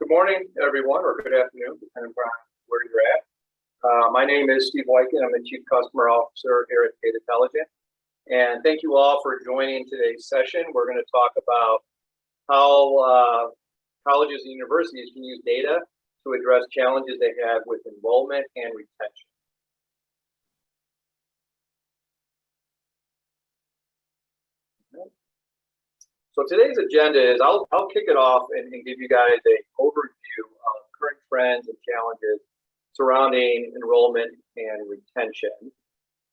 Good morning, everyone, or good afternoon, depending on where you're at. My name is Steve Wyken. I'm the Chief Customer Officer here at Data Intelligent. And thank you all for joining today's session. We're going to talk about how colleges and universities can use data to address challenges they have with enrollment and retention. So today's agenda is I'll kick it off and give you guys an overview of current trends and challenges surrounding enrollment and retention.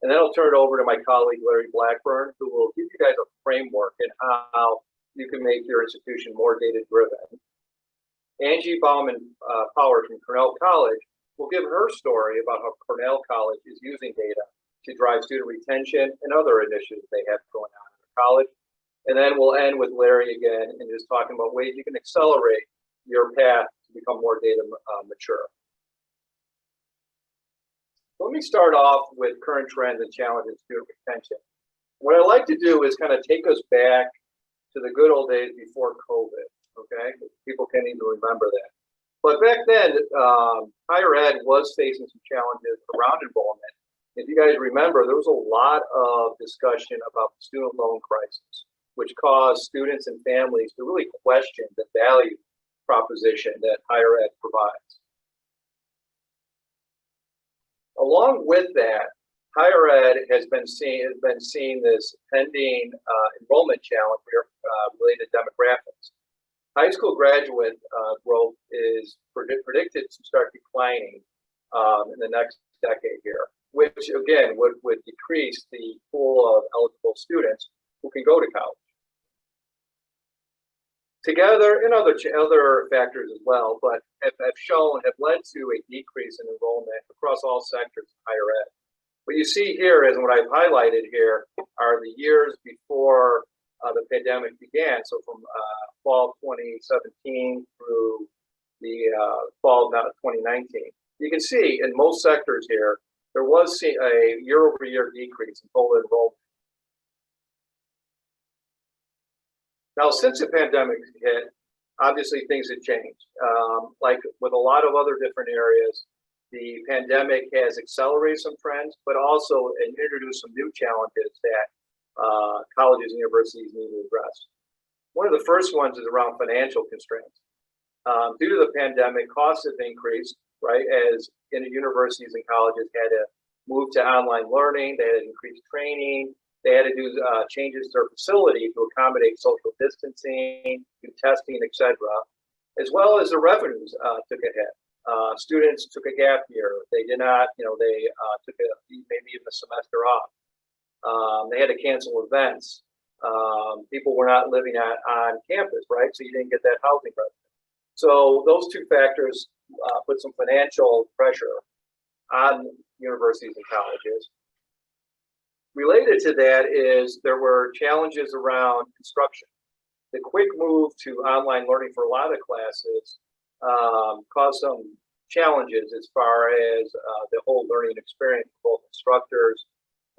And then I'll turn it over to my colleague, Larry Blackburn, who will give you guys a framework and how you can make your institution more data-driven. Angie Bauman-Powers from Cornell College will give her story about how Cornell College is using data to drive student retention and other initiatives they have going on in the college. And then we'll end with Larry again and just talking about ways you can accelerate your path to become more data mature. Let me start off with current trends and challenges in student retention. What I like to do is kind of take us back to the good old days before COVID, okay? People can't even remember that. But back then, higher ed was facing some challenges around enrollment. If you guys remember, there was a lot of discussion about the student loan crisis, which caused students and families to really question the value proposition that higher ed provides. Along with that, higher ed has been seeing this pending enrollment challenge related to demographics. High school graduate growth is predicted to start declining in the next decade here, which again would decrease the pool of eligible students who can go to college. Together, and other factors as well, but have led to a decrease in enrollment across all sectors of higher ed. What you see here is, and what I've highlighted here, are the years before the pandemic began. So from fall 2017 through the fall of 2019. You can see in most sectors here, there was a year-over-year decrease in total enrollment. Now, since the pandemic hit, obviously things have changed. Like with a lot of other different areas, the pandemic has accelerated some trends, but also introduced some new challenges that colleges and universities need to address. One of the first ones is around financial constraints. Due to the pandemic, costs have increased, right? As universities and colleges had to move to online learning, they had to increase training, they had to do changes to their facility to accommodate social distancing, do testing, etc., as well as the revenues took a hit. Students took a gap year. They did not, they took maybe even a semester off. They had to cancel events. People were not living on campus, right? So you didn't get that housing revenue. So those two factors put some financial pressure on universities and colleges. Related to that is there were challenges around instruction. The quick move to online learning for a lot of classes caused some challenges as far as the whole learning experience for both instructors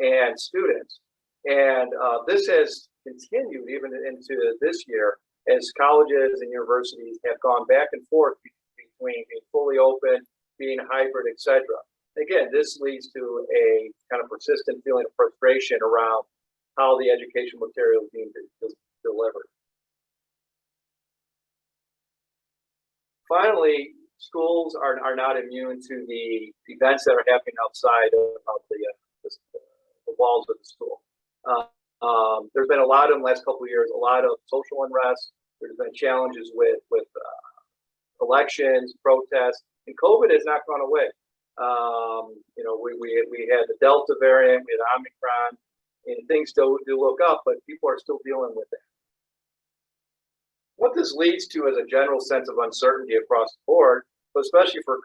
and students. And this has continued even into this year as colleges and universities have gone back and forth between being fully open, being hybrid, etc. Again, this leads to a kind of persistent feeling of frustration around how the education material is being delivered. Finally, schools are not immune to the events that are happening outside of the walls of the school. There's been a lot in the last couple of years, a lot of social unrest. There's been challenges with elections, protests, and COVID has not gone away. We had the Delta variant, we had Omicron, and things do look up, but people are still dealing with it. What this leads to is a general sense of uncertainty across the board, but especially for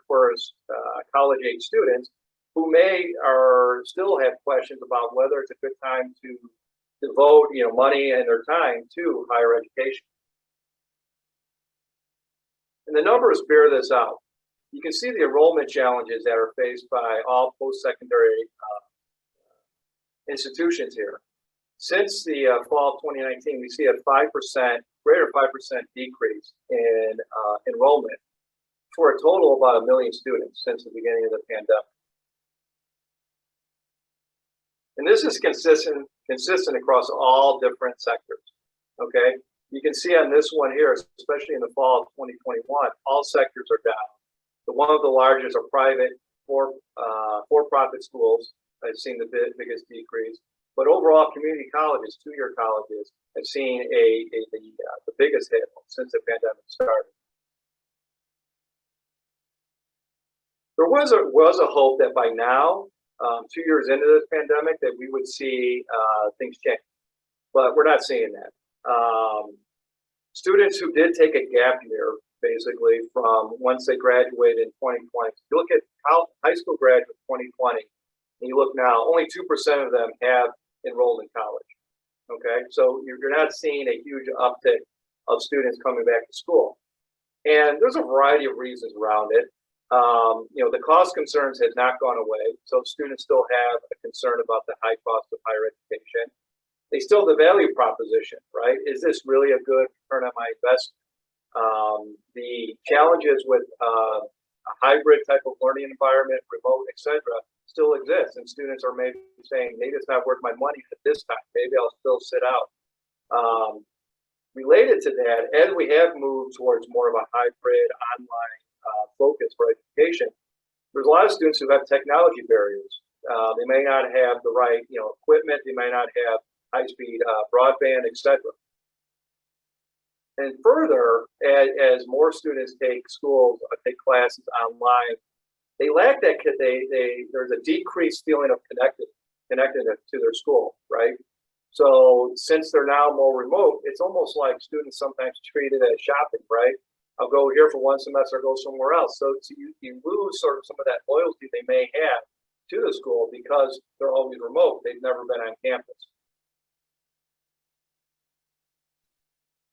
college-age students who still have questions about whether it's a good time to devote money and their time to higher education. And the numbers bear this out. You can see the enrollment challenges that are faced by all post-secondary institutions here. Since the fall of 2019, we see a greater 5% decrease in enrollment for a total of about 1 million students since the beginning of the pandemic. And this is consistent across all different sectors, okay? You can see on this one here, especially in the fall of 2021, all sectors are down. One of the largest are private for-profit schools. I've seen the biggest decrease, but overall community colleges, two-year colleges, have seen the biggest hit since the pandemic started. There was a hope that by now, 2 years into this pandemic, that we would see things change, but we're not seeing that. Students who did take a gap year, basically from once they graduated in 2020, if you look at high school graduates 2020, and you look now, only 2% of them have enrolled in college. Okay, so you're not seeing a huge uptick of students coming back to school, and there's a variety of reasons around it. The cost concerns have not gone away, so students still have a concern about the high cost of higher education. They still have the value proposition, right? Is this really a good return on my investment? The challenges with a hybrid type of learning environment, remote, etc., still exist, and students are maybe saying, maybe it's not worth my money at this time. Maybe I'll still sit out. Related to that, as we have moved towards more of a hybrid online focus for education, there's a lot of students who have technology barriers. They may not have the right, equipment. They may not have high-speed broadband, etc. And further, as more students take classes online, they lack that. There's a decreased feeling of connectedness to their school, right? So since they're now more remote, it's almost like students sometimes treat it as shopping, right? I'll go here for one semester, I'll go somewhere else. So you lose sort of some of that loyalty they may have to the school because they're always remote. They've never been on campus.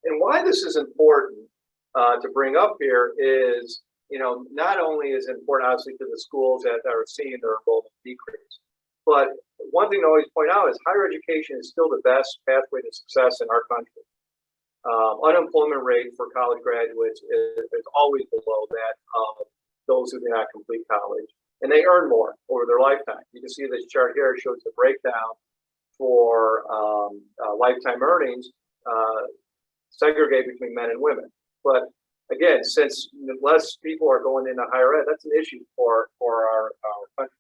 And why this is important to bring up here is, not only is it important, obviously, to the schools that are seeing their enrollment decrease, but one thing to always point out is higher education is still the best pathway to success in our country. Unemployment rate for college graduates is always below that of those who do not complete college, and they earn more over their lifetime. You can see this chart here shows the breakdown for lifetime earnings segregate between men and women. But again, since less people are going into higher ed, that's an issue for our country.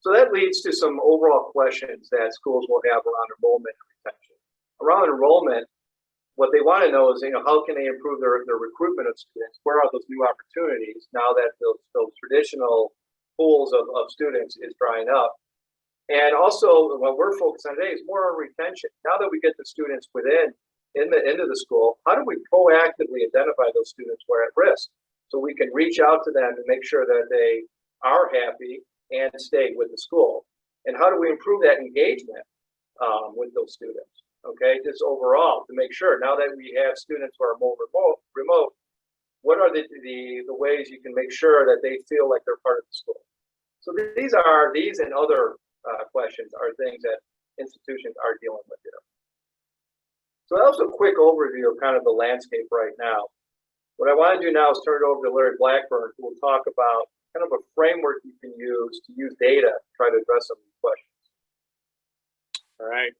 So that leads to some overall questions that schools will have around enrollment and retention. Around enrollment, what they want to know is, how can they improve their recruitment of students? Where are those new opportunities now that those traditional pools of students is drying up? And also, what we're focused on today is more on retention. Now that we get the students into the school, how do we proactively identify those students who are at risk so we can reach out to them and make sure that they are happy and stay with the school? And how do we improve that engagement with those students? Okay, just overall to make sure now that we have students who are more remote, what are the ways you can make sure that they feel like they're part of the school? So these and other questions are things that institutions are dealing with here. So that was a quick overview of kind of the landscape right now. What I want to do now is turn it over to Larry Blackburn, who will talk about kind of a framework you can use to use data to try to address some of these questions. All right.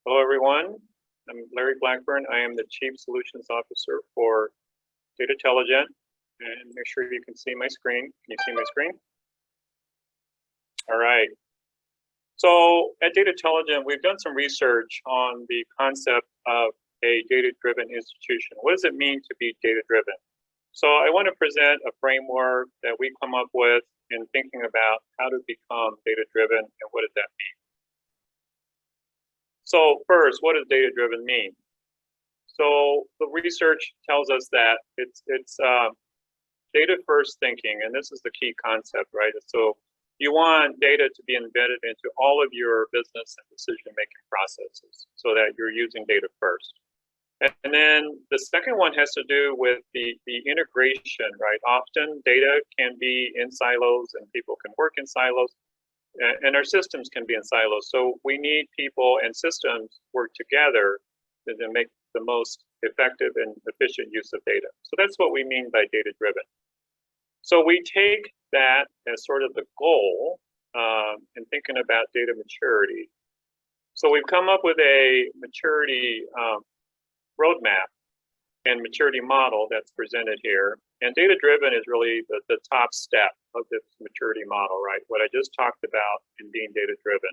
Hello, everyone. I'm Larry Blackburn. I am the Chief Solutions Officer for Datatelligent. And make sure you can see my screen. Can you see my screen? All right. So at Datatelligent, we've done some research on the concept of a data-driven institution. What does it mean to be data-driven? So I want to present a framework that we come up with in thinking about how to become data-driven and what does that mean. So first, what does data-driven mean? So the research tells us that it's data-first thinking, and this is the key concept, right? So you want data to be embedded into all of your business and decision-making processes so that you're using data first. And then the second one has to do with the integration, right? Often data can be in silos and people can work in silos, and our systems can be in silos. So we need people and systems work together to make the most effective and efficient use of data. So that's what we mean by data-driven. So we take that as sort of the goal in thinking about data maturity. So we've come up with a maturity roadmap and maturity model that's presented here. And data-driven is really the top step of this maturity model, right? What I just talked about in being data-driven.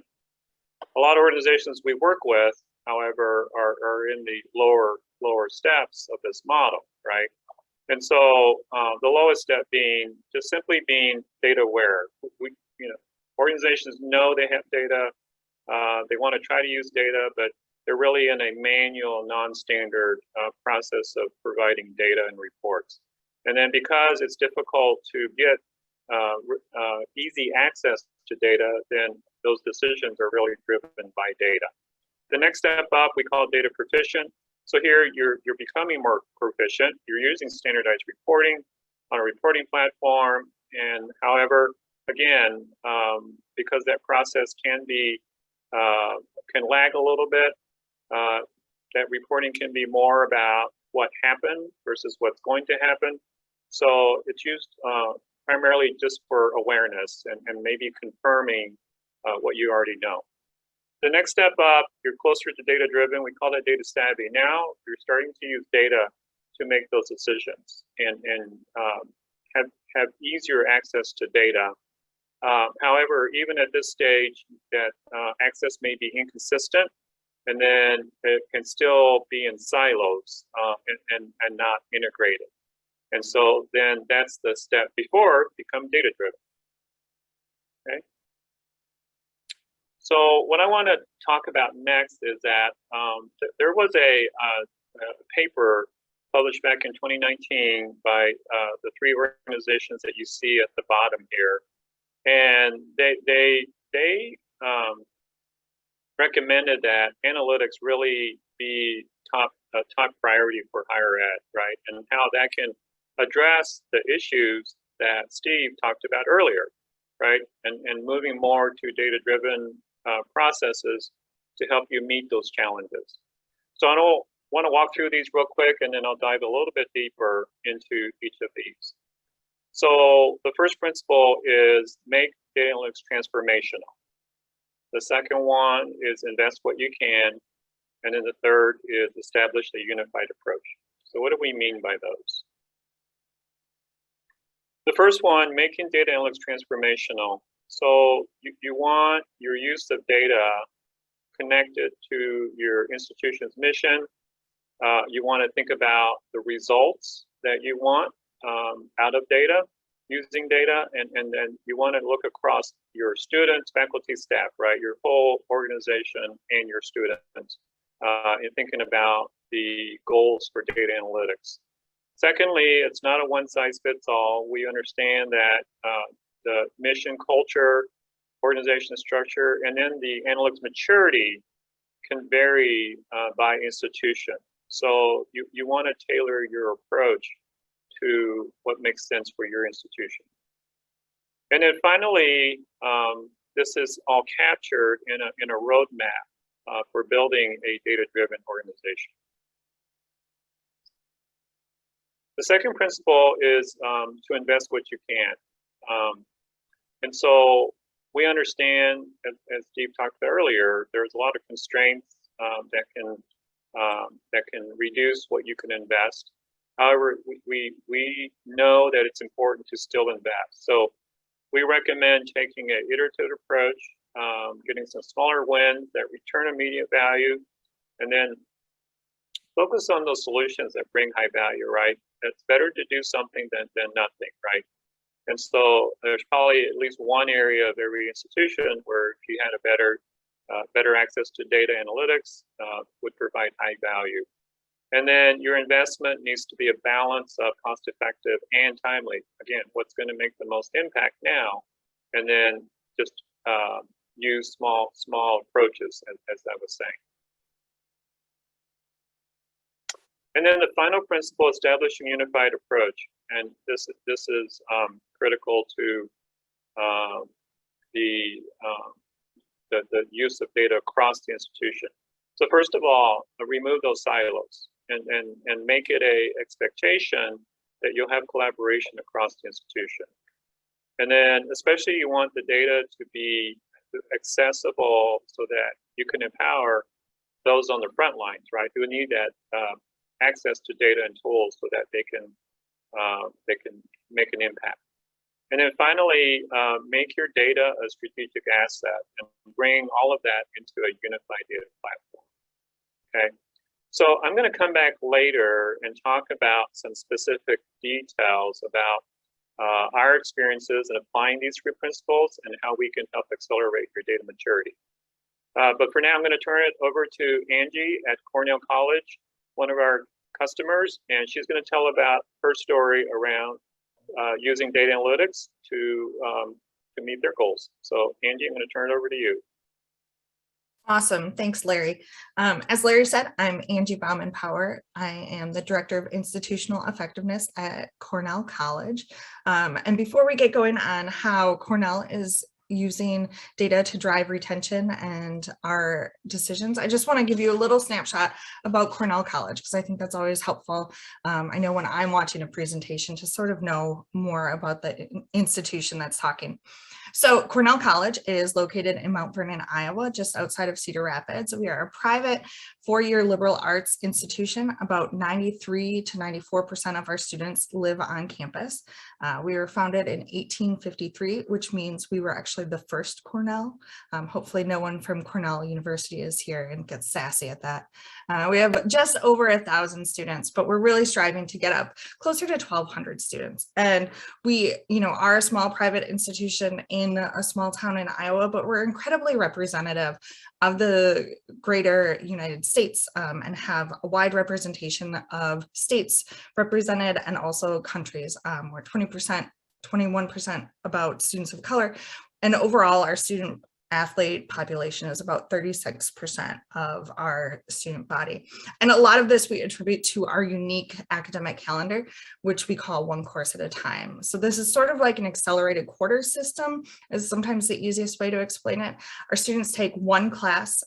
A lot of organizations we work with, however, are in the lower steps of this model, right? And so the lowest step being just simply being data aware. Organizations know they have data, they want to try to use data, but they're really in a manual, non-standard process of providing data and reports. And then because it's difficult to get easy access to data, then those decisions are really driven by data. The next step up, we call data proficient. So here you're becoming more proficient. You're using standardized reporting on a reporting platform. And however, again, because that process can lag a little bit, that reporting can be more about what happened versus what's going to happen. So it's used primarily just for awareness and maybe confirming what you already know. The next step up, you're closer to data-driven. We call that data savvy. Now you're starting to use data to make those decisions and have easier access to data. However, even at this stage, that access may be inconsistent, and then it can still be in silos and not integrated. And so then that's the step before become data-driven. Okay. So what I want to talk about next is that there was a paper published back in 2019 by the three organizations that you see at the bottom here, and they recommended that analytics really be a top priority for higher ed, right? And how that can address the issues that Steve talked about earlier, right? And moving more to data-driven processes to help you meet those challenges. So I don't want to walk through these real quick, and then I'll dive a little bit deeper into each of these. So the first principle is make data analytics transformational. The second one is invest what you can. And then the third is establish a unified approach. So what do we mean by those? The first one, making data analytics transformational. So you want your use of data connected to your institution's mission. You want to think about the results that you want out of data, using data, and then you want to look across your students, faculty, staff, right? Your whole organization and your students in thinking about the goals for data analytics. Secondly, it's not a one-size-fits-all. We understand that the mission, culture, organization structure, and then the analytics maturity can vary by institution. So you want to tailor your approach to what makes sense for your institution. And then finally, this is all captured in a roadmap for building a data-driven organization. The second principle is to invest what you can. And so we understand, as Steve talked about earlier, there's a lot of constraints that can reduce what you can invest. However, we know that it's important to still invest. So we recommend taking an iterative approach, getting some smaller wins that return immediate value, and then focus on those solutions that bring high value, right? It's better to do something than nothing, right? And so there's probably at least one area of every institution where if you had a better access to data analytics would provide high value. And then your investment needs to be a balance of cost-effective and timely. Again, what's going to make the most impact now, and then just use small approaches, as I was saying. And then the final principle, establishing a unified approach. And this is critical to the use of data across the institution. So first of all, remove those silos and make it a expectation that you'll have collaboration across the institution. And then especially you want the data to be accessible so that you can empower those on the front lines, right, who need that access to data and tools so that they can make an impact. And then finally, make your data a strategic asset and bring all of that into a unified data platform. Okay, so I'm going to come back later and talk about some specific details about our experiences in applying these three principles and how we can help accelerate your data maturity. But for now, I'm going to turn it over to Angie at Cornell College, one of our customers, and she's going to tell about her story around using data analytics to meet their goals. So Angie, I'm going to turn it over to you. Awesome. Thanks, Larry. As Larry said, I'm Angie Bauman-Power. I am the Director of Institutional Effectiveness at Cornell College. And before we get going on how Cornell is using data to drive retention and our decisions, I just want to give you a little snapshot about Cornell College, because I think that's always helpful. I know when I'm watching a presentation to sort of know more about the institution that's talking. So Cornell College is located in Mount Vernon, Iowa, just outside of Cedar Rapids. We are a private four-year liberal arts institution. About 93 to 94% of our students live on campus. We were founded in 1853, which means we were actually the first Cornell. Hopefully no one from Cornell University is here and gets sassy at that. We have just over 1,000 students, but we're really striving to get up closer to 1,200 students. And we, are a small private institution in a small town in Iowa, but we're incredibly representative of the greater United States and have a wide representation of states represented and also countries. We're 20%, 21% about students of color. And overall, our student athlete population is about 36% of our student body. And a lot of this we attribute to our unique academic calendar, which we call one course at a time. So this is sort of like an accelerated quarter system, is sometimes the easiest way to explain it. Our students take one class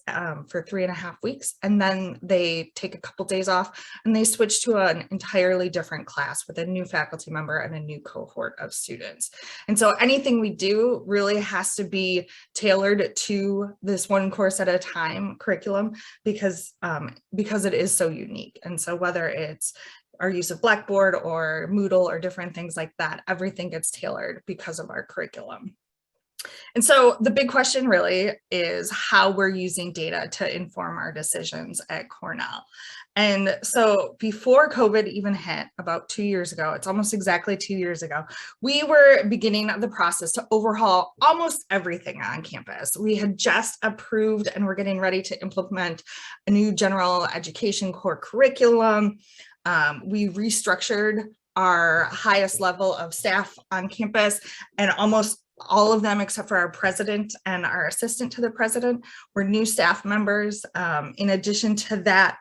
for 3.5 weeks, and then they take a couple days off and they switch to an entirely different class with a new faculty member and a new cohort of students. And so anything we do really has to be tailored to this one course at a time curriculum because it is so unique. And so whether it's our use of Blackboard or Moodle or different things like that, everything gets tailored because of our curriculum. And so the big question really is how we're using data to inform our decisions at Cornell. And so before COVID even hit, about 2 years ago, it's almost exactly 2 years ago, we were beginning the process to overhaul almost everything on campus. We had just approved and we're getting ready to implement a new general education core curriculum. We restructured our highest level of staff on campus, and almost all of them except for our president and our assistant to the president were new staff members. In addition to that,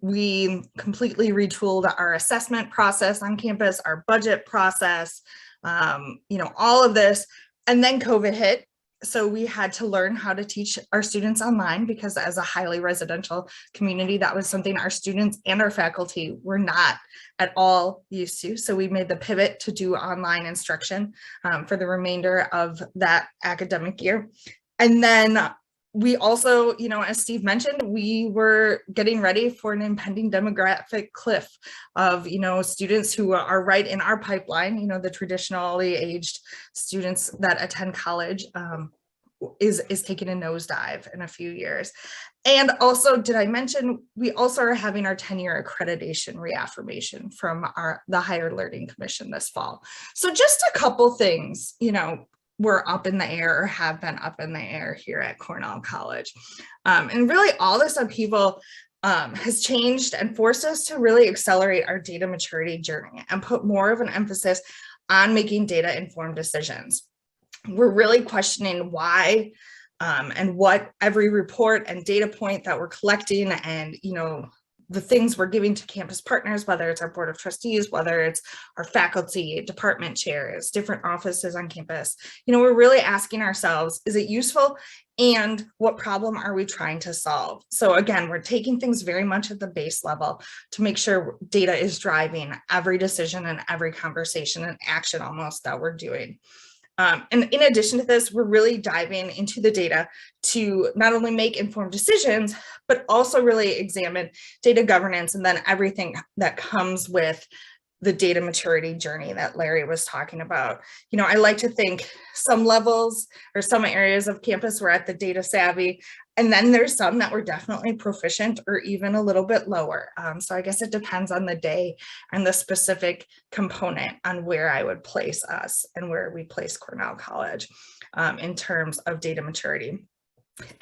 we completely retooled our assessment process on campus, our budget process, all of this. And then COVID hit. So we had to learn how to teach our students online, because as a highly residential community, that was something our students and our faculty were not at all used to. So we made the pivot to do online instruction for the remainder of that academic year. And then we also, as Steve mentioned, we were getting ready for an impending demographic cliff of, students who are right in our pipeline. The traditionally aged students that attend college is taking a nosedive in a few years. And also, did I mention, we also are having our 10-year accreditation reaffirmation from the Higher Learning Commission this fall. So just a couple things, were up in the air or have been up in the air here at Cornell College. And really all this upheaval has changed and forced us to really accelerate our data maturity journey and put more of an emphasis on making data-informed decisions. We're really questioning why and what every report and data point that we're collecting and, the things we're giving to campus partners, whether it's our board of trustees, whether it's our faculty, department chairs, different offices on campus, we're really asking ourselves, is it useful? And what problem are we trying to solve? So again, we're taking things very much at the base level to make sure data is driving every decision and every conversation and action almost that we're doing. And in addition to this, we're really diving into the data to not only make informed decisions, but also really examine data governance and then everything that comes with the data maturity journey that Larry was talking about. I like to think some levels or some areas of campus were at the data savvy, and then there's some that were definitely proficient or even a little bit lower. So I guess it depends on the day and the specific component on where I would place us and where we place Cornell College in terms of data maturity.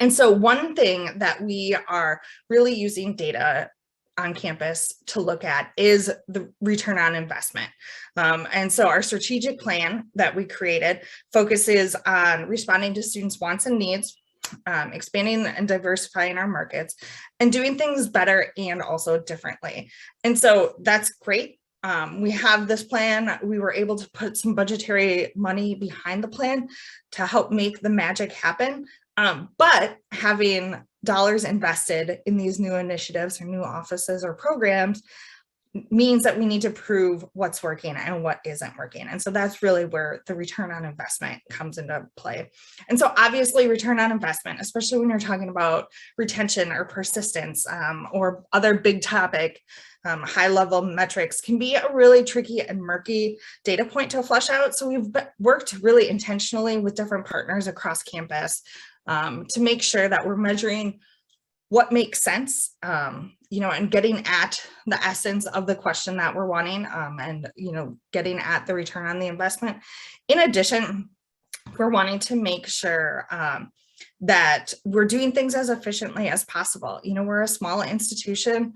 And so one thing that we are really using data on campus to look at is the return on investment. And so our strategic plan that we created focuses on responding to students' wants and needs, expanding and diversifying our markets, and doing things better and also differently. And so that's great. We have this plan. We were able to put some budgetary money behind the plan to help make the magic happen. But having dollars invested in these new initiatives or new offices or programs means that we need to prove what's working and what isn't working. And so that's really where the return on investment comes into play. And so obviously return on investment, especially when you're talking about retention or persistence or other big topic, high level metrics can be a really tricky and murky data point to flesh out. So we've worked really intentionally with different partners across campus to make sure that we're measuring what makes sense, and getting at the essence of the question that we're wanting, and, getting at the return on the investment. In addition, we're wanting to make sure that we're doing things as efficiently as possible. We're a small institution.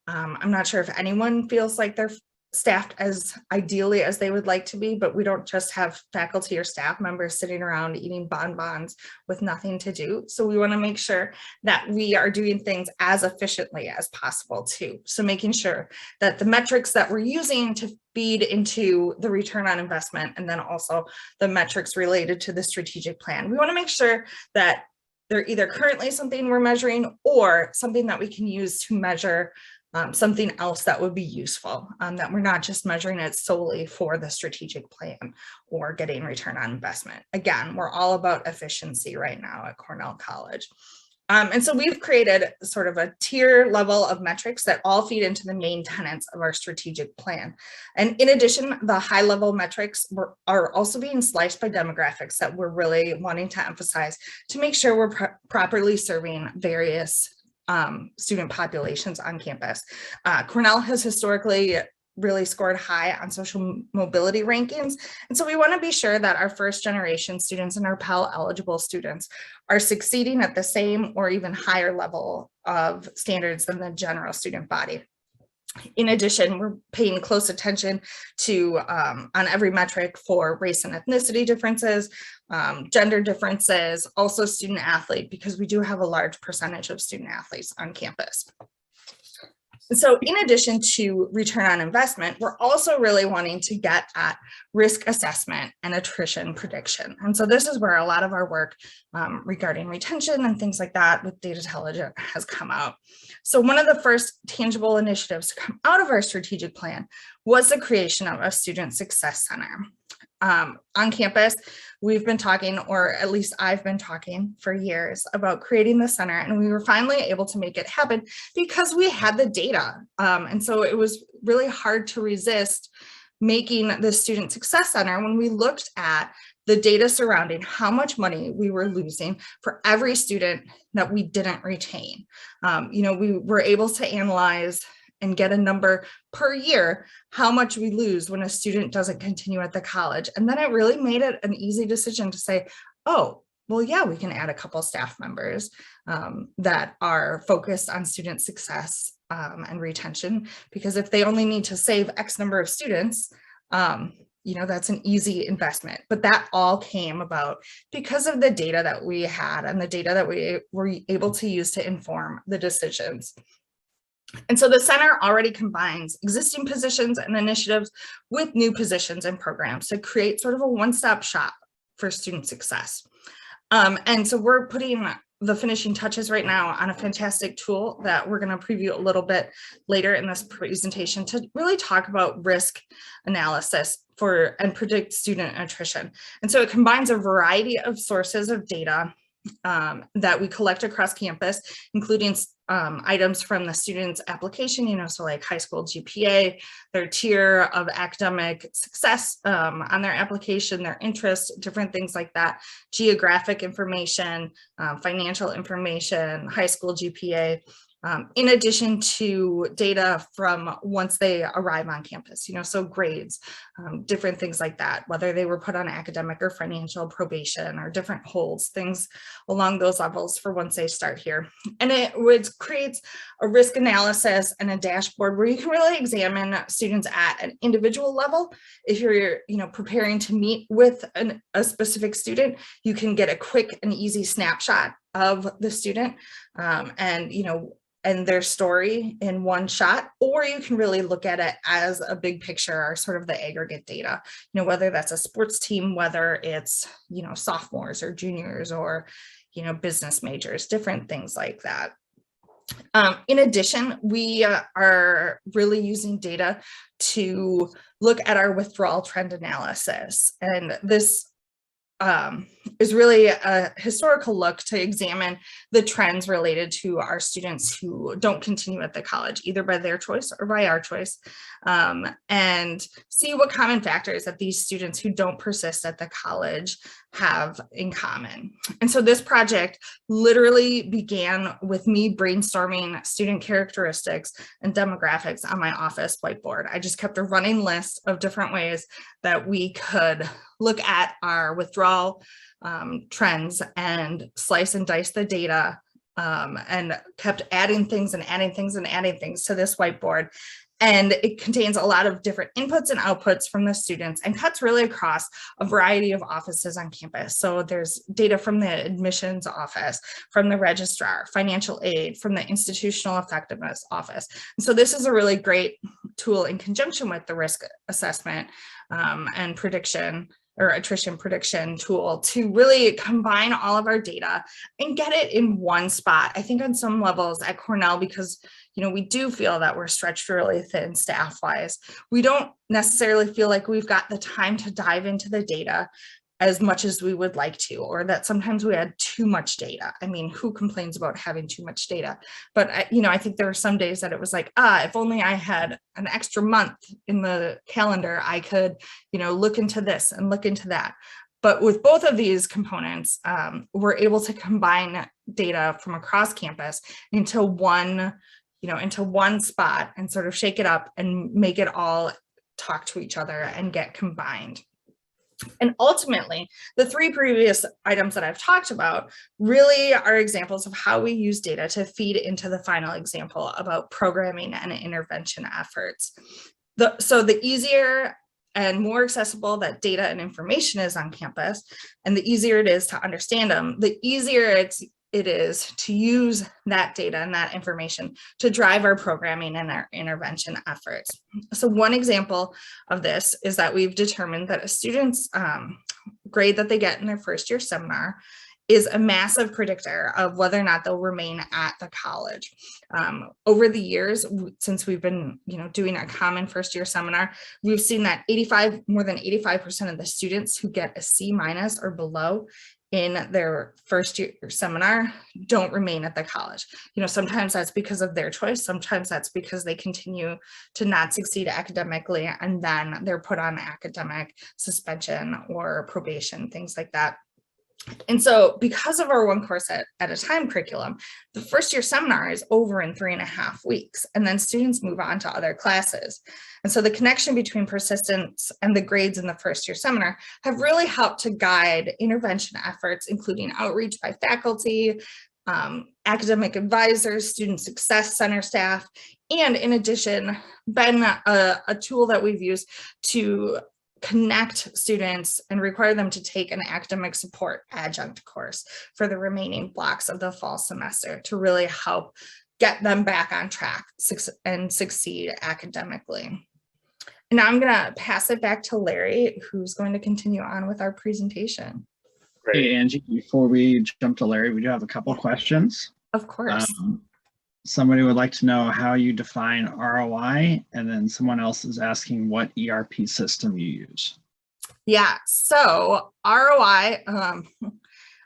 I'm not sure if anyone feels like they're staffed as ideally as they would like to be, but we don't just have faculty or staff members sitting around eating bonbons with nothing to do. So we want to make sure that we are doing things as efficiently as possible too. So making sure that the metrics that we're using to feed into the return on investment, and then also the metrics related to the strategic plan, we want to make sure that they're either currently something we're measuring or something that we can use to measure something else that would be useful, that we're not just measuring it solely for the strategic plan or getting return on investment. Again, we're all about efficiency right now at Cornell College. And so we've created sort of a tier level of metrics that all feed into the main tenets of our strategic plan. And in addition, the high level metrics are also being sliced by demographics that we're really wanting to emphasize to make sure we're properly serving various student populations on campus. Cornell has historically really scored high on social mobility rankings. And so we want to be sure that our first generation students and our Pell eligible students are succeeding at the same or even higher level of standards than the general student body. In addition, we're paying close attention to on every metric for race and ethnicity differences, gender differences, also student athlete, because we do have a large percentage of student athletes on campus. And so in addition to return on investment, we're also really wanting to get at risk assessment and attrition prediction. And so this is where a lot of our work regarding retention and things like that with Datatelligent has come out. So one of the first tangible initiatives to come out of our strategic plan was the creation of a student success center. On campus, we've been talking, or at least I've been talking for years about creating the center, and we were finally able to make it happen because we had the data. And so it was really hard to resist making the Student Success Center when we looked at the data surrounding how much money we were losing for every student that we didn't retain. We were able to analyze and get a number per year how much we lose when a student doesn't continue at the college. And then it really made it an easy decision to say, oh, well, yeah, we can add a couple staff members that are focused on student success and retention, because if they only need to save X number of students, that's an easy investment. But that all came about because of the data that we had and the data that we were able to use to inform the decisions. And so the center already combines existing positions and initiatives with new positions and programs to create sort of a one-stop shop for student success. And so we're putting the finishing touches right now on a fantastic tool that we're going to preview a little bit later in this presentation to really talk about risk analysis and predict student attrition. And so it combines a variety of sources of data that we collect across campus, including items from the student's application, so like high school GPA, their tier of academic success on their application, their interests, different things like that, geographic information, financial information, high school GPA, in addition to data from once they arrive on campus, so grades, different things like that, whether they were put on academic or financial probation or different holds, things along those levels for once they start here. And it creates a risk analysis and a dashboard where you can really examine students at an individual level. If you're, preparing to meet with a specific student, you can get a quick and easy snapshot of the student and their story in one shot, or you can really look at it as a big picture or sort of the aggregate data, whether that's a sports team, whether it's, sophomores or juniors or, business majors, different things like that. In addition, we are really using data to look at our withdrawal trend analysis. And this is really a historical look to examine the trends related to our students who don't continue at the college, either by their choice or by our choice, and see what common factors that these students who don't persist at the college have in common. And so this project literally began with me brainstorming student characteristics and demographics on my office whiteboard. I just kept a running list of different ways that we could look at our withdrawal trends and slice and dice the data, and kept adding things and adding things and adding things to this whiteboard. And it contains a lot of different inputs and outputs from the students and cuts really across a variety of offices on campus. So there's data from the admissions office, from the registrar, financial aid, from the institutional effectiveness office. And so this is a really great tool in conjunction with the risk assessment and prediction or attrition prediction tool to really combine all of our data and get it in one spot. I think on some levels at Cornell, because we do feel that we're stretched really thin staff-wise, we don't necessarily feel like we've got the time to dive into the data as much as we would like to, or that sometimes we had too much data. I mean, who complains about having too much data? But I think there were some days that it was like, if only I had an extra month in the calendar, I could, look into this and look into that. But with both of these components, we're able to combine data from across campus into one spot and sort of shake it up and make it all talk to each other and get combined. And ultimately, the three previous items that I've talked about really are examples of how we use data to feed into the final example about programming and intervention efforts. So the easier and more accessible that data and information is on campus, and the easier it is to understand them, the easier it is to use that data and that information to drive our programming and our intervention efforts. So one example of this is that we've determined that a student's grade that they get in their first year seminar is a massive predictor of whether or not they'll remain at the college. Over the years, since we've been doing a common first year seminar, we've seen that more than 85% of the students who get a C- or below in their first year seminar don't remain at the college. Sometimes that's because of their choice. Sometimes that's because they continue to not succeed academically and then they're put on academic suspension or probation, things like that. And so because of our one course at a time curriculum, the first year seminar is over in 3.5 weeks, and then students move on to other classes. And so the connection between persistence and the grades in the first year seminar have really helped to guide intervention efforts, including outreach by faculty, academic advisors, student success center staff, and in addition, been a tool that we've used to connect students and require them to take an academic support adjunct course for the remaining blocks of the fall semester to really help get them back on track and succeed academically. And now I'm going to pass it back to Larry, who's going to continue on with our presentation. Great. Hey, Angie, before we jump to Larry, we do have a couple of questions. Of course. Somebody would like to know how you define ROI, and then someone else is asking what ERP system you use. Yeah, so ROI,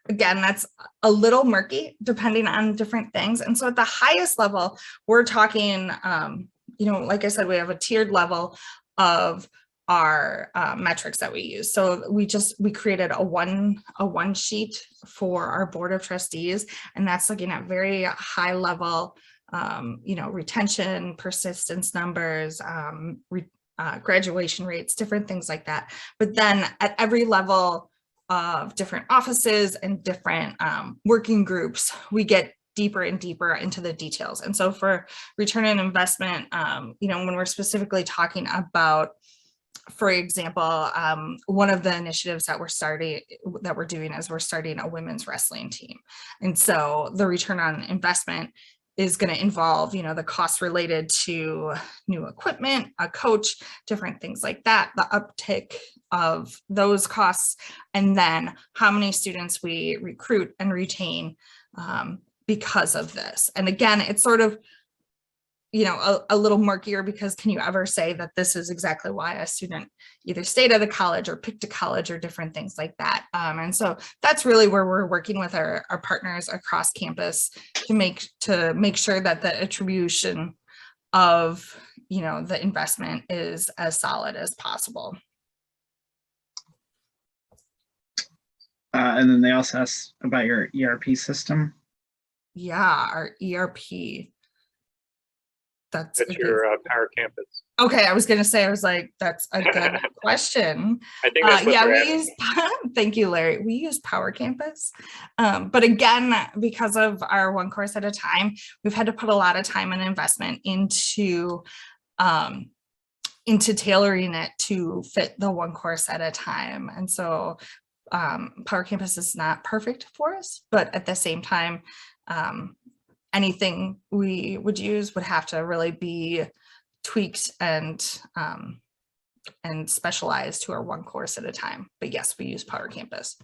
again, that's a little murky depending on different things. And so at the highest level, we're talking, like I said, we have a tiered level of our metrics that we use. So we created a one sheet for our board of trustees, and that's looking at very high level, retention, persistence numbers, graduation rates, different things like that. But then at every level of different offices and different working groups, we get deeper and deeper into the details. And so for return on investment, when we're specifically talking about, for example, one of the initiatives that we're doing is we're starting a women's wrestling team. And so the return on investment is going to involve, the costs related to new equipment, a coach, different things like that, the uptick of those costs, and then how many students we recruit and retain because of this. And again, it's sort of, a little murkier, because can you ever say that this is exactly why a student either stayed at a college or picked a college or different things like that. And so that's really where we're working with our partners across campus to make sure that the attribution of, the investment is as solid as possible. And then they also asked about your ERP system. Yeah, our ERP. That's your Power Campus. Okay, I was going to say, that's a good question. I think that's what we use, thank you, Larry. We use Power Campus. But again, because of our one course at a time, we've had to put a lot of time and investment into tailoring it to fit the one course at a time. And so Power Campus is not perfect for us, but at the same time, anything we would use would have to really be tweaked and specialized to our one course at a time. But yes, we use Power Campus.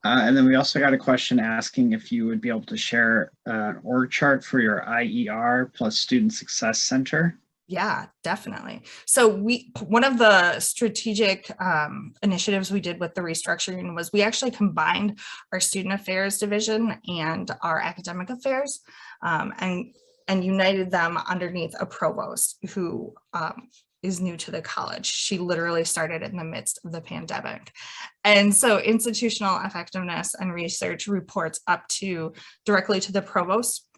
And then we also got a question asking if you would be able to share an org chart for your IER plus Student Success Center. Yeah, definitely. So one of the strategic initiatives we did with the restructuring was we actually combined our student affairs division and our academic affairs and united them underneath a provost who is new to the college. She literally started in the midst of the pandemic. And so institutional effectiveness and research reports up directly to the provost,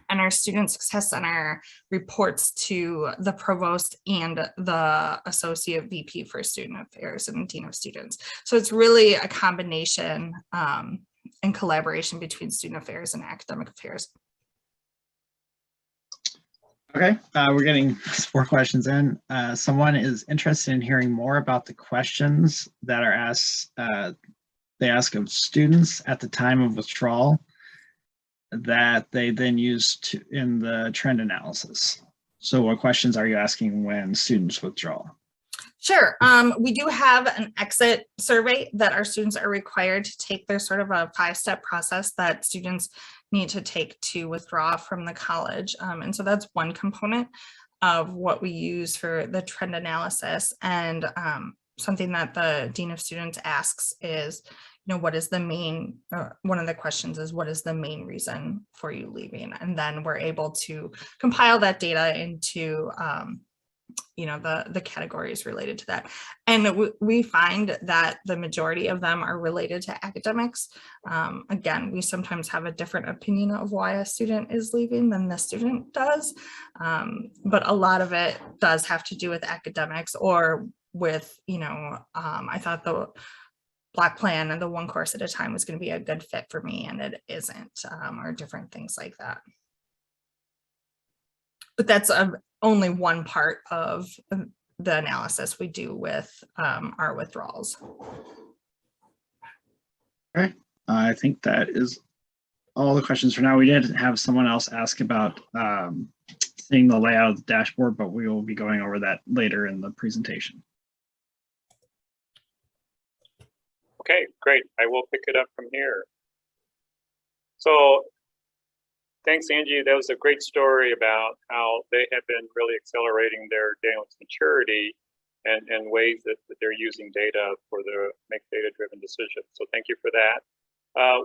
and our Student Success Center reports to the provost and the associate VP for student affairs and dean of students. So it's really a combination and collaboration between student affairs and academic affairs. Okay, we're getting 4 questions in. Someone is interested in hearing more about the questions that are asked. They ask of students at the time of withdrawal that they then use in the trend analysis. So what questions are you asking when students withdraw? Sure. We do have an exit survey that our students are required to take. There's sort of a 5-step process that students need to take to withdraw from the college. And so that's one component of what we use for the trend analysis. And something that the Dean of Students asks is, what is the main, one of the questions is, what is the main reason for you leaving? And then we're able to compile that data into, the categories related to that. And we find that the majority of them are related to academics. Again, we sometimes have a different opinion of why a student is leaving than the student does. But a lot of it does have to do with academics or with, I thought the block plan and the one course at a time was going to be a good fit for me, and it isn't, or different things like that. But that's only one part of the analysis we do with our withdrawals. Okay, I think that is all the questions for now. We did have someone else ask about seeing the layout of the dashboard, but we will be going over that later in the presentation. Okay, great. I will pick it up from here. So thanks, Angie. That was a great story about how they have been really accelerating their Dalen's maturity and ways that they're using data for the make data-driven decisions. So thank you for that.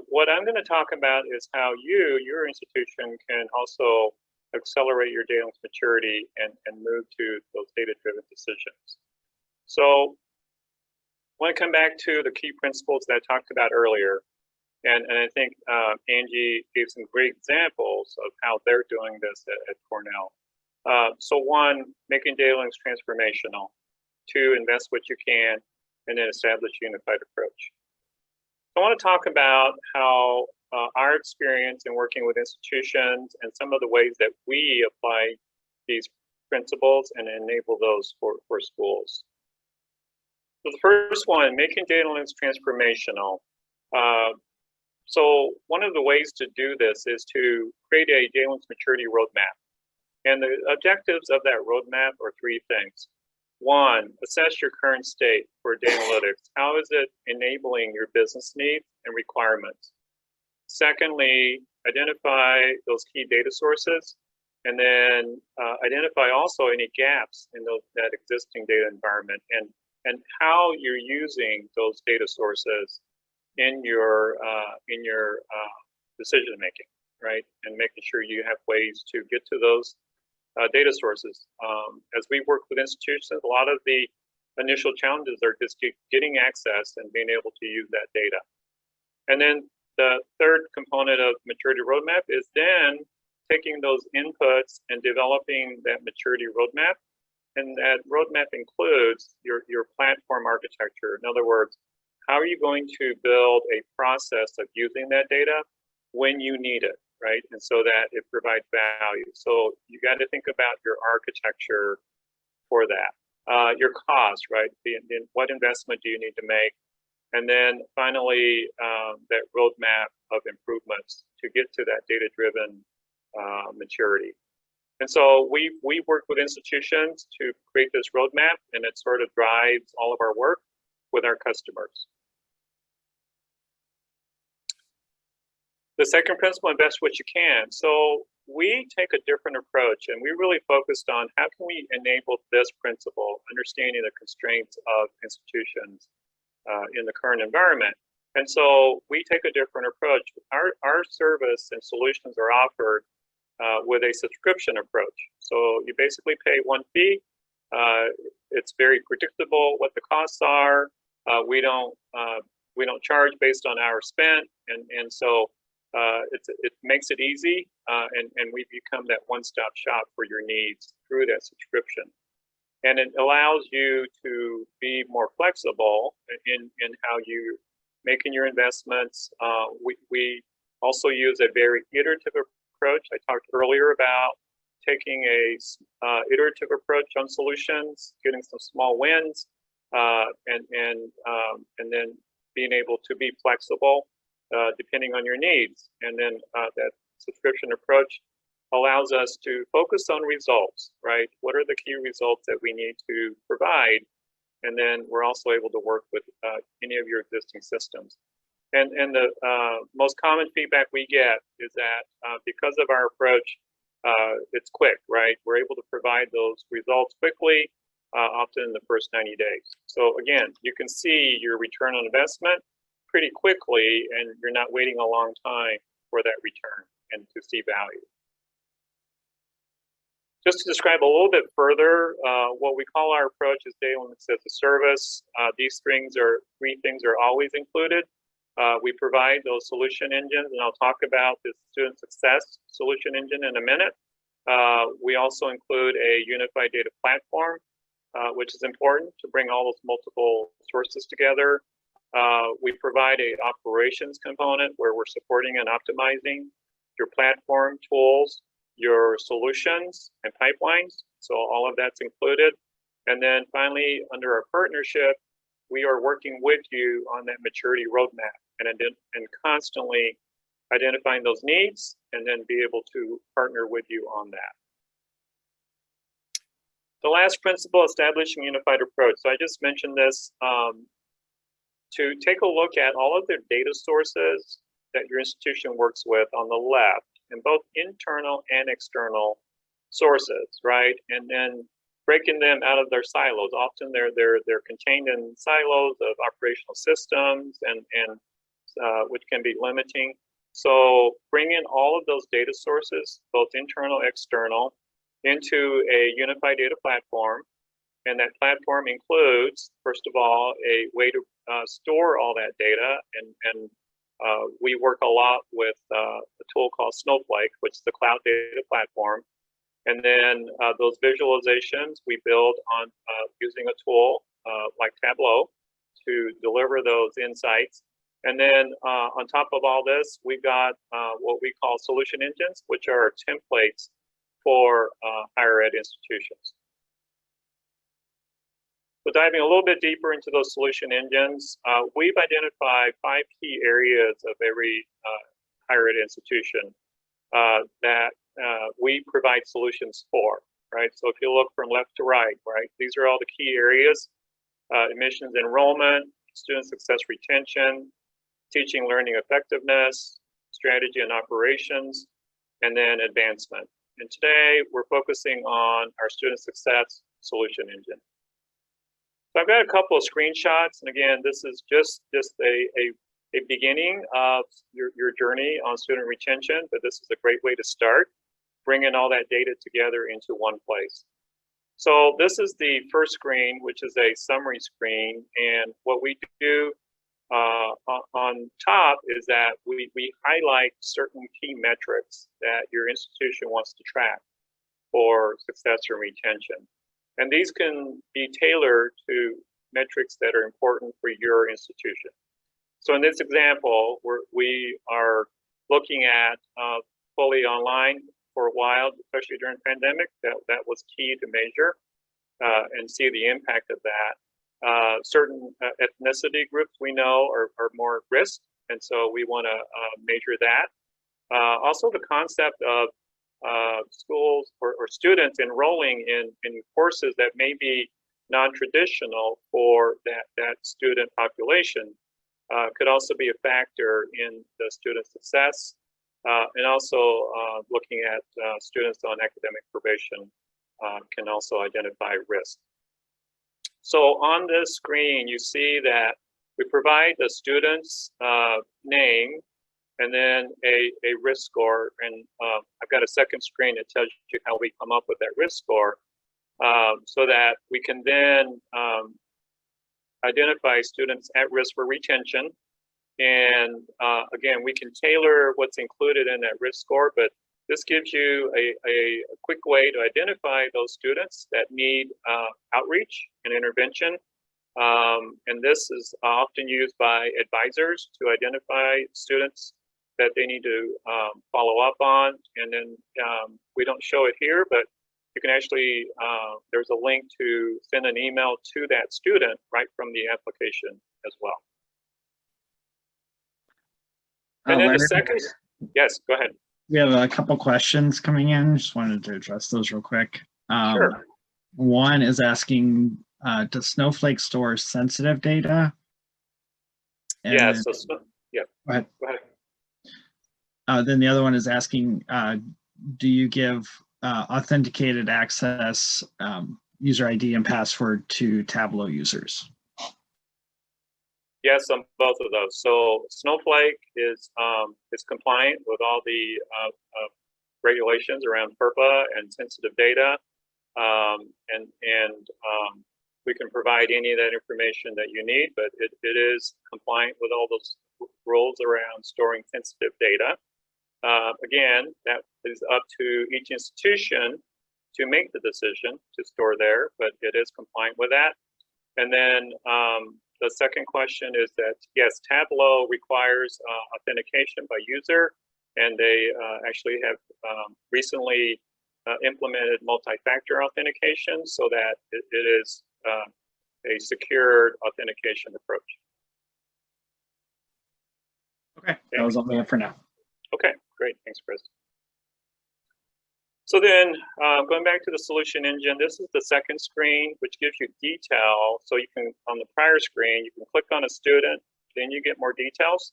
What I'm going to talk about is how your institution, can also accelerate your Dalen's maturity and move to those data-driven decisions. So I want to come back to the key principles that I talked about earlier. And I think Angie gave some great examples of how they're doing this at Cornell. So one, making data links transformational. Two, invest what you can, and then establish a unified approach. I want to talk about how our experience in working with institutions and some of the ways that we apply these principles and enable those for schools. So the first one, making data links transformational. So one of the ways to do this is to create a data links maturity roadmap. And the objectives of that roadmap are three things. One, assess your current state for data analytics. How is it enabling your business needs and requirements? Secondly, identify those key data sources, and then identify also any gaps in that existing data environment, and how you're using those data sources in your decision making, right? And making sure you have ways to get to those data sources. As we work with institutions, a lot of the initial challenges are just getting access and being able to use that data. And then the third component of maturity roadmap is then taking those inputs and developing that maturity roadmap. And that roadmap includes your platform architecture. In other words, how are you going to build a process of using that data when you need it, right? And so that it provides value. So you got to think about your architecture for that. Your cost, right? What investment do you need to make? And then finally, that roadmap of improvements to get to that data-driven maturity. And so we work with institutions to create this roadmap, and it sort of drives all of our work with our customers. The second principle, invest what you can. So we take a different approach, and we really focused on how can we enable this principle, understanding the constraints of institutions in the current environment. And so we take a different approach. Our service and solutions are offered with a subscription approach. So you basically pay one fee. It's very predictable what the costs are. We don't charge based on hours spent, and so it makes it easy, and we become that one-stop shop for your needs through that subscription. And it allows you to be more flexible in how you're making your investments. We also use a very iterative approach. I talked earlier about taking a iterative approach on solutions, getting some small wins, and then being able to be flexible depending on your needs. And then that subscription approach allows us to focus on results, right? What are the key results that we need to provide? And then we're also able to work with any of your existing systems. And the most common feedback we get is that because of our approach, it's quick, right? We're able to provide those results quickly, often in the first 90 days. So again, you can see your return on investment pretty quickly, and you're not waiting a long time for that return and to see value. Just to describe a little bit further, what we call our approach is data analytics as a service. These three things are always included. We provide those solution engines, and I'll talk about the student success solution engine in a minute. We also include a unified data platform, which is important to bring all those multiple sources together. We provide an operations component where we're supporting and optimizing your platform tools, your solutions and pipelines. So all of that's included. And then finally, under our partnership, we are working with you on that maturity roadmap and constantly identifying those needs, and then be able to partner with you on that. The last principle, establishing a unified approach. So I just mentioned this, to take a look at all of the data sources that your institution works with on the left, and both internal and external sources, right? And then breaking them out of their silos. Often they're contained in silos of operational systems, and which can be limiting. So bringing all of those data sources, both internal, external, into a unified data platform. And that platform includes, first of all, a way to store all that data. And we work a lot with a tool called Snowflake, which is the cloud data platform. And then those visualizations we build on using a tool like Tableau to deliver those insights. And then on top of all this, we've got what we call solution engines, which are templates for higher ed institutions. So diving a little bit deeper into those solution engines, we've identified 5 key areas of every higher ed institution that we provide solutions for, right? So if you look from left to right, right, these are all the key areas: admissions enrollment, student success retention, teaching learning effectiveness, strategy and operations, and then advancement. And today we're focusing on our student success solution engine. So I've got a couple of screenshots, and again, this is just a beginning of your journey on student retention, but this is a great way to start, bringing all that data together into one place. So this is the first screen, which is a summary screen, and what we do on top is that we highlight certain key metrics that your institution wants to track for success and retention. And these can be tailored to metrics that are important for your institution. So in this example, we are looking at fully online for a while, especially during the pandemic. That was key to measure and see the impact of that. Certain ethnicity groups we know are more at risk, and so we want to measure that. Also, the concept of schools or students enrolling in courses that may be non-traditional for that student population could also be a factor in the student success, and also looking at students on academic probation can also identify risk. So on this screen, you see that we provide the student's name and then a risk score. And I've got a second screen that tells you how we come up with that risk score, so that we can then identify students at risk for retention. And again, we can tailor what's included in that risk score, but this gives you a quick way to identify those students that need outreach and intervention. And this is often used by advisors to identify students that they need to follow up on. And then we don't show it here, but you can actually, there's a link to send an email to that student right from the application as well. And then the second, yes, go ahead. We have a couple questions coming in. Just wanted to address those real quick. Sure. One is asking, does Snowflake store sensitive data? And Yeah, then, so yeah, go ahead. go ahead. Then the other one is asking, do you give authenticated access, user ID and password to Tableau users? Yes, on both of those. So Snowflake is compliant with all the regulations around FERPA and sensitive data, and we can provide any of that information that you need, but it is compliant with all those rules around storing sensitive data. Again, that is up to each institution to make the decision to store there, but it is compliant with that. And then the second question is that, yes, Tableau requires authentication by user, and they actually have recently implemented multi-factor authentication so that it is a secured authentication approach. Okay, that was all we have for now. Okay, great. Thanks, Chris. So then going back to the solution engine, this is the second screen, which gives you detail. So you can, on the prior screen, you can click on a student, then you get more details.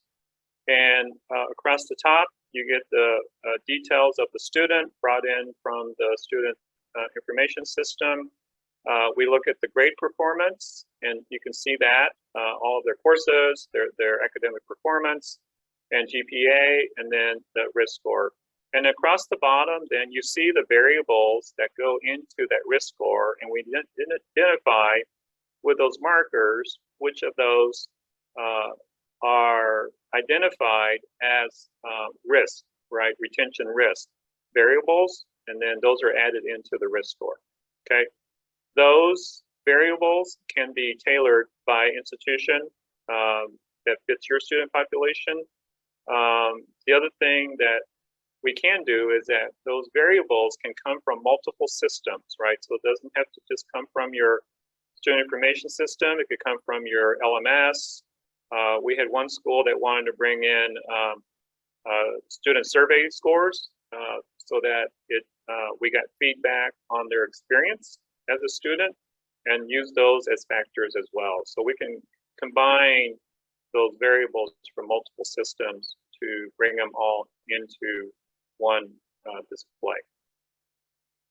And across the top, you get the details of the student brought in from the student information system. We look at the grade performance, and you can see that all of their courses, their academic performance, and GPA, and then the risk score. And across the bottom, then you see the variables that go into that risk score, and we identify with those markers which of those are identified as risk, right? Retention risk variables, and then those are added into the risk score. Okay, those variables can be tailored by institution that fits your student population. The other thing that we can do is that those variables can come from multiple systems, right? So it doesn't have to just come from your student information system. It could come from your LMS. We had one school that wanted to bring in student survey scores so that we got feedback on their experience as a student and use those as factors as well. So we can combine those variables from multiple systems to bring them all into one display.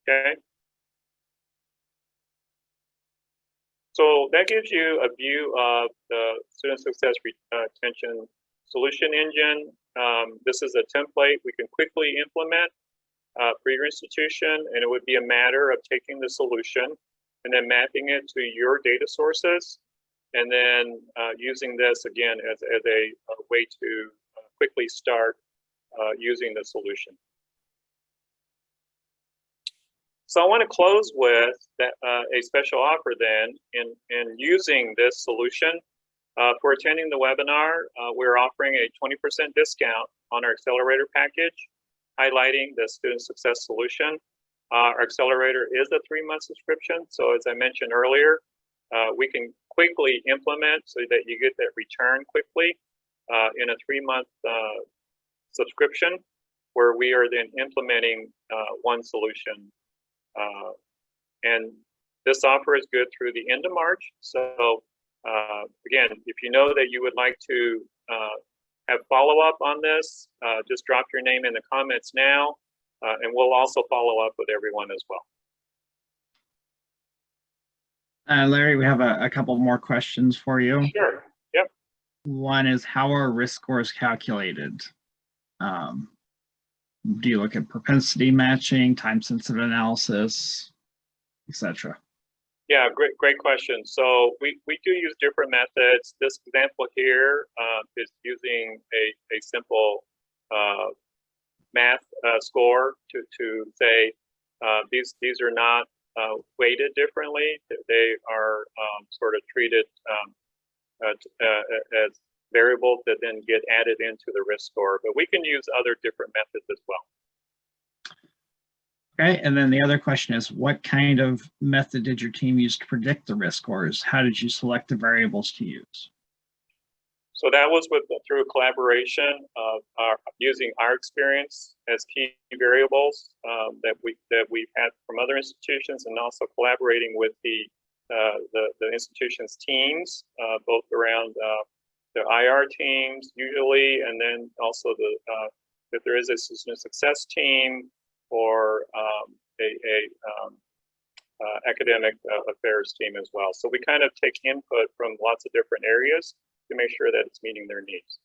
Okay. So that gives you a view of the Student Success Retention Solution Engine. This is a template we can quickly implement for your institution, and it would be a matter of taking the solution and then mapping it to your data sources, and then using this again as a way to quickly start using the solution. So I want to close with a special offer then in using this solution. For attending the webinar, we're offering a 20% discount on our accelerator package, highlighting the student success solution. Our accelerator is a 3-month subscription. So as I mentioned earlier, we can quickly implement so that you get that return quickly in a 3-month subscription, where we are then implementing one solution. And this offer is good through the end of March. So again, if you know that you would like to have follow-up on this, just drop your name in the comments now, and we'll also follow up with everyone as well. Larry, we have a couple more questions for you. Sure. Yep. One is, how are risk scores calculated? Do you look at propensity matching, time-sensitive analysis, etc.? Yeah, great question. So we do use different methods. This example here is using a simple math score to say these are not weighted differently. They are sort of treated as variables that then get added into the risk score. But we can use other different methods as well. Okay, and then the other question is, what kind of method did your team use to predict the risk scores? How did you select the variables to use? So that was through a collaboration of using our experience as key variables that we've had from other institutions, and also collaborating with the institution's teams, both around the IR teams usually, and then also if there is a student success team or academic affairs team as well. So we kind of take input from lots of different areas to make sure that it's meeting their needs.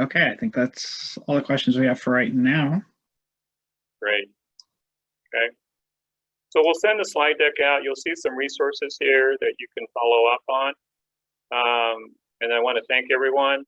Okay, I think that's all the questions we have for right now. Great. Okay. So we'll send the slide deck out. You'll see some resources here that you can follow up on. And I want to thank everyone.